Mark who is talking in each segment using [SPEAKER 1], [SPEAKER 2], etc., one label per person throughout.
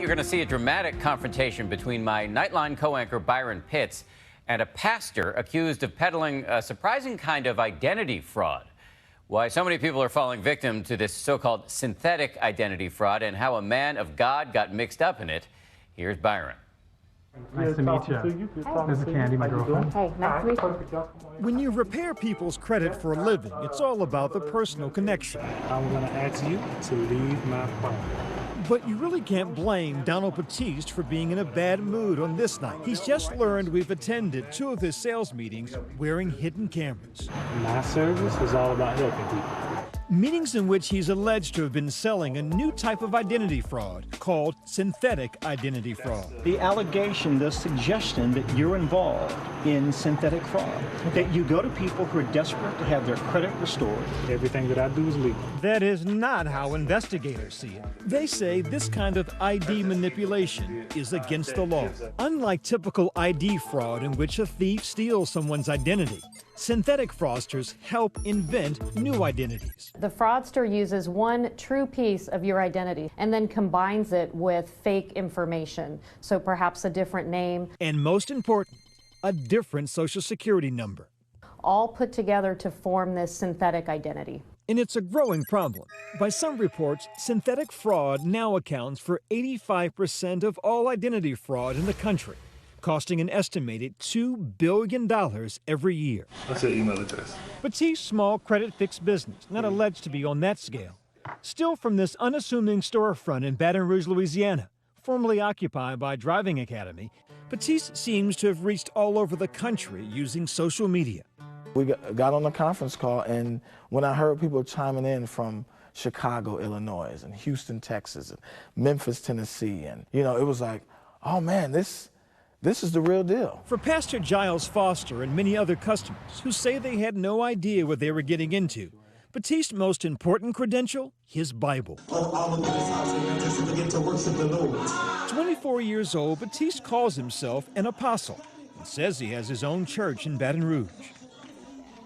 [SPEAKER 1] you're going to see a dramatic confrontation between my Nightline co-anchor Byron Pitts and a pastor accused of peddling a surprising kind of identity fraud. Why so many people are falling victim to this so-called synthetic identity fraud and how a man of God got mixed up in it. Here's Byron.
[SPEAKER 2] Nice to meet you. This is Candy, my girlfriend.
[SPEAKER 3] Hey, nice to meet you.
[SPEAKER 4] When you repair people's credit for a living, it's all about the personal connection.
[SPEAKER 2] I'm going to ask you to leave my phone.
[SPEAKER 4] But you really can't blame Donald Batiste for being in a bad mood on this night. He's just learned we've attended 2 of his sales meetings wearing hidden cameras.
[SPEAKER 2] My service is all about helping people.
[SPEAKER 4] Meetings in which he's alleged to have been selling a new type of identity fraud called synthetic identity fraud.
[SPEAKER 5] The allegation, the suggestion that you're involved in synthetic fraud, that you go to people who are desperate to have their credit restored.
[SPEAKER 2] Everything that I do is legal.
[SPEAKER 4] That is not how investigators see it. They say this kind of ID manipulation is against the law. Unlike typical ID fraud in which a thief steals someone's identity, synthetic fraudsters help invent new identities.
[SPEAKER 3] The fraudster uses one true piece of your identity and then combines it with fake information. So perhaps a different name.
[SPEAKER 4] And most important, a different social security number.
[SPEAKER 3] All put together to form this synthetic identity.
[SPEAKER 4] And it's a growing problem. By some reports, synthetic fraud now accounts for 85% of all identity fraud in the country, costing an estimated $2 billion every year.
[SPEAKER 6] What's your email address?
[SPEAKER 4] Batiste's small credit fix business, not alleged to be on that scale. Still from this unassuming storefront in Baton Rouge, Louisiana, formerly occupied by Driving Academy, Batiste seems to have reached all over the country using social media.
[SPEAKER 7] We got on a conference call, and when I heard people chiming in from Chicago, Illinois, and Houston, Texas, and Memphis, Tennessee, and it was like, oh man, this is the real deal.
[SPEAKER 4] For Pastor Giles Foster and many other customers who say they had no idea what they were getting into, Batiste's most important credential, his Bible. 24 years old, Batiste calls himself an apostle and says he has his own church in Baton Rouge.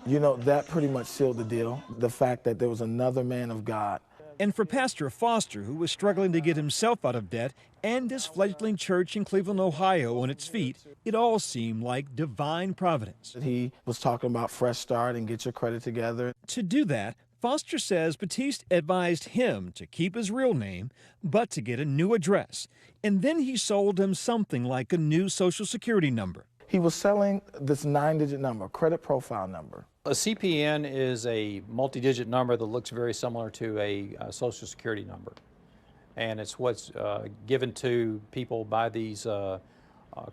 [SPEAKER 7] That pretty much sealed the deal, the fact that there was another man of God.
[SPEAKER 4] And for Pastor Foster, who was struggling to get himself out of debt and his fledgling church in Cleveland, Ohio on its feet, it all seemed like divine providence.
[SPEAKER 7] He was talking about fresh start and get your credit together.
[SPEAKER 4] To do that, Foster says Batiste advised him to keep his real name, but to get a new address. And then he sold him something like a new Social Security number.
[SPEAKER 7] He was selling this 9-digit number, credit profile number.
[SPEAKER 8] A CPN is a multi-digit number that looks very similar to a Social Security number. And it's what's given to people by these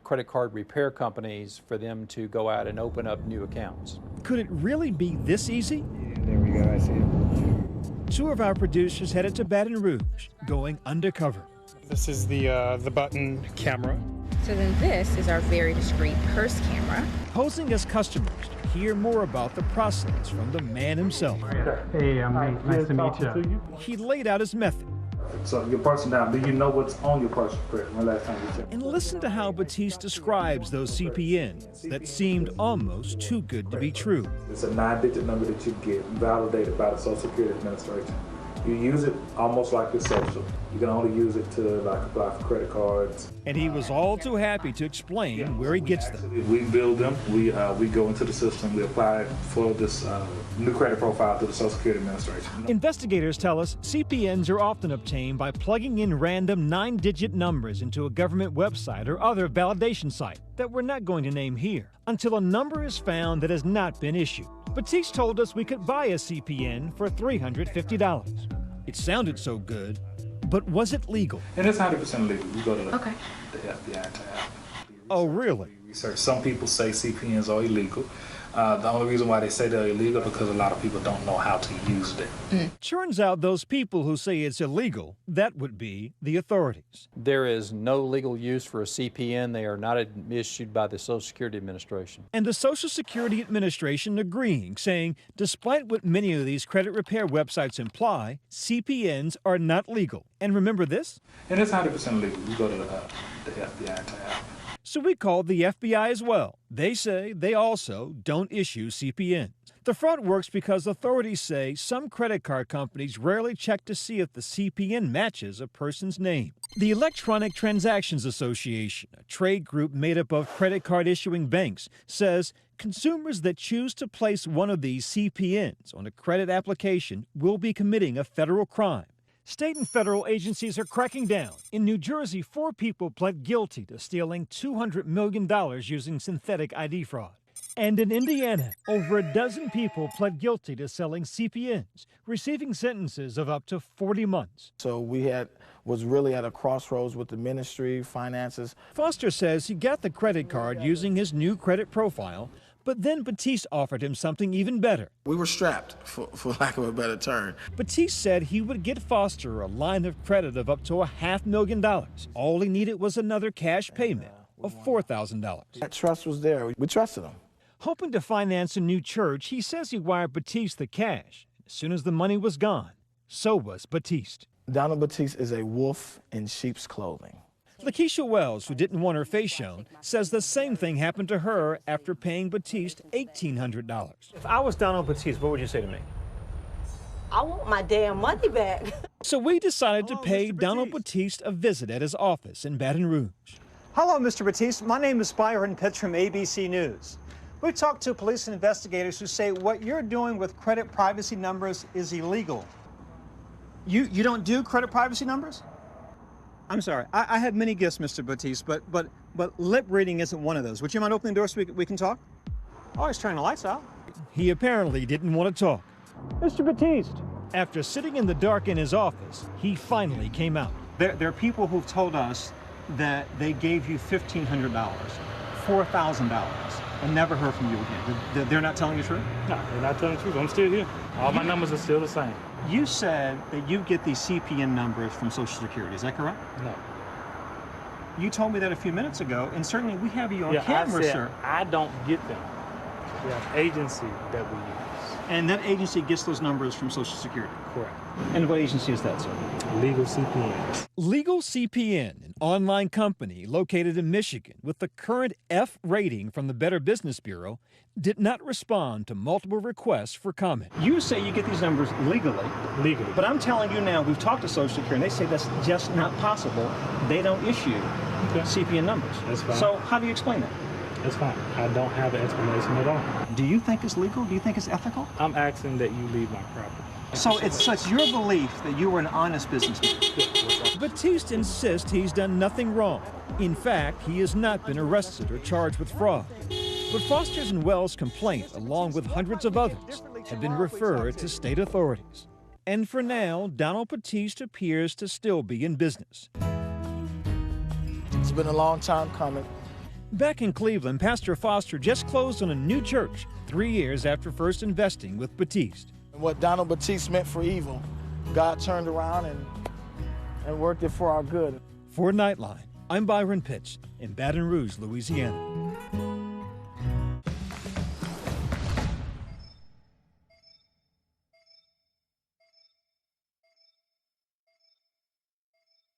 [SPEAKER 8] credit card repair companies for them to go out and open up new accounts.
[SPEAKER 4] Could it really be this easy?
[SPEAKER 2] There we go, I see it.
[SPEAKER 4] 2 of our producers headed to Baton Rouge, going undercover.
[SPEAKER 2] This is the button camera.
[SPEAKER 9] So then this is our very discreet purse camera.
[SPEAKER 4] Posing as customers to hear more about the process from the man himself.
[SPEAKER 2] Hey, nice to meet you.
[SPEAKER 4] He laid out his method.
[SPEAKER 6] So your person now, do you know what's on your person credit? When last time you checked?
[SPEAKER 4] And listen to how Batiste describes those CPNs that seemed almost too good to be true.
[SPEAKER 6] It's a 9-digit number that you get validated by the Social Security Administration. You use it almost like your social. You can only use it to apply for credit cards.
[SPEAKER 4] And he was all too happy to explain where he gets them.
[SPEAKER 6] We build them, we go into the system, we apply for this new credit profile to the Social Security Administration.
[SPEAKER 4] Investigators tell us CPNs are often obtained by plugging in random 9-digit numbers into a government website or other validation site that we're not going to name here until a number is found that has not been issued. Batiste told us we could buy a CPN for $350. It sounded so good, but was it legal?
[SPEAKER 6] And it's 100% legal. We go to the FBI to have.
[SPEAKER 4] Oh, really?
[SPEAKER 6] Research. Some people say CPNs are illegal. The only reason why they say they're illegal is because a lot of people don't know how to use them.
[SPEAKER 4] Turns out those people who say it's illegal, that would be the authorities.
[SPEAKER 8] There is no legal use for a CPN. They are not issued by the Social Security Administration.
[SPEAKER 4] And the Social Security Administration agreeing, saying despite what many of these credit repair websites imply, CPNs are not legal. And remember this?
[SPEAKER 6] And it's 100% legal. We go to the FBI to have.
[SPEAKER 4] So we called the FBI as well. They say they also don't issue CPNs. The fraud works because authorities say some credit card companies rarely check to see if the CPN matches a person's name. The Electronic Transactions Association, a trade group made up of credit card issuing banks, says consumers that choose to place one of these CPNs on a credit application will be committing a federal crime. State and federal agencies are cracking down. In New Jersey, 4 people pled guilty to stealing $200 million using synthetic ID fraud. And in Indiana, over a dozen people pled guilty to selling CPNs, receiving sentences of up to 40 months.
[SPEAKER 7] So we was really at a crossroads with the ministry, finances.
[SPEAKER 4] Foster says he got the credit card using his new credit profile, but then Batiste offered him something even better.
[SPEAKER 7] We were strapped, for lack of a better term.
[SPEAKER 4] Batiste said he would get Foster a line of credit of up to $500,000. All he needed was another cash payment of $4,000.
[SPEAKER 7] That trust was there. We trusted him.
[SPEAKER 4] Hoping to finance a new church, he says he wired Batiste the cash. As soon as the money was gone, so was Batiste.
[SPEAKER 7] Donald Batiste is a wolf in sheep's clothing.
[SPEAKER 4] Lakeisha Wells, who didn't want her face shown, says the same thing happened to her after paying Batiste $1,800.
[SPEAKER 10] If I was Donald Batiste, what would you say to me?
[SPEAKER 11] I want my damn money back.
[SPEAKER 4] So we decided to pay Donald Batiste a visit at his office in Baton Rouge.
[SPEAKER 10] Hello, Mr. Batiste. My name is Byron Pitts from ABC News. We talked to police and investigators who say what you're doing with credit privacy numbers is illegal. You don't do credit privacy numbers? I'm sorry. I have many gifts, Mr. Batiste, but lip reading isn't one of those. Would you mind opening the door so we can talk? Oh, he's turning the lights out.
[SPEAKER 4] He apparently didn't want to talk.
[SPEAKER 10] Mr. Batiste.
[SPEAKER 4] After sitting in the dark in his office, he finally came out.
[SPEAKER 10] There are people who've told us that they gave you $1,500, $4,000, and never heard from you again. They're not telling the truth?
[SPEAKER 6] No, they're not telling the truth. I'm still here. All my numbers are still the same.
[SPEAKER 10] You said that you get these CPN numbers from Social Security. Is that correct?
[SPEAKER 6] No.
[SPEAKER 10] You told me that a few minutes ago, and certainly we have you on
[SPEAKER 6] Yeah,
[SPEAKER 10] camera,
[SPEAKER 6] I said,
[SPEAKER 10] sir.
[SPEAKER 6] I don't get them. We have an agency that we use.
[SPEAKER 10] And that agency gets those numbers from Social Security?
[SPEAKER 6] Correct.
[SPEAKER 10] And what agency is that, sir?
[SPEAKER 6] Legal CPNs.
[SPEAKER 4] Legal CPN, an online company located in Michigan with the current F rating from the Better Business Bureau, did not respond to multiple requests for comment.
[SPEAKER 10] You say you get these numbers legally.
[SPEAKER 6] Legally.
[SPEAKER 10] But I'm telling you now, we've talked to Social Security, and they say that's just not possible. They don't issue CPN numbers.
[SPEAKER 6] That's fine.
[SPEAKER 10] So how do you explain that?
[SPEAKER 6] That's fine. I don't have an explanation at all.
[SPEAKER 10] Do you think it's legal? Do you think it's ethical?
[SPEAKER 6] I'm asking that you leave my property.
[SPEAKER 10] So it's your belief that you were an honest businessman?
[SPEAKER 4] Batiste insists he's done nothing wrong. In fact, he has not been arrested or charged with fraud. But Foster's and Wells' complaint, along with hundreds of others, have been referred to state authorities. And for now, Donald Batiste appears to still be in business.
[SPEAKER 7] It's been a long time coming.
[SPEAKER 4] Back in Cleveland, Pastor Foster just closed on a new church 3 years after first investing with Batiste.
[SPEAKER 7] And what Donald Batiste meant for evil, God turned around and worked it for our good.
[SPEAKER 4] For Nightline, I'm Byron Pitts in Baton Rouge, Louisiana.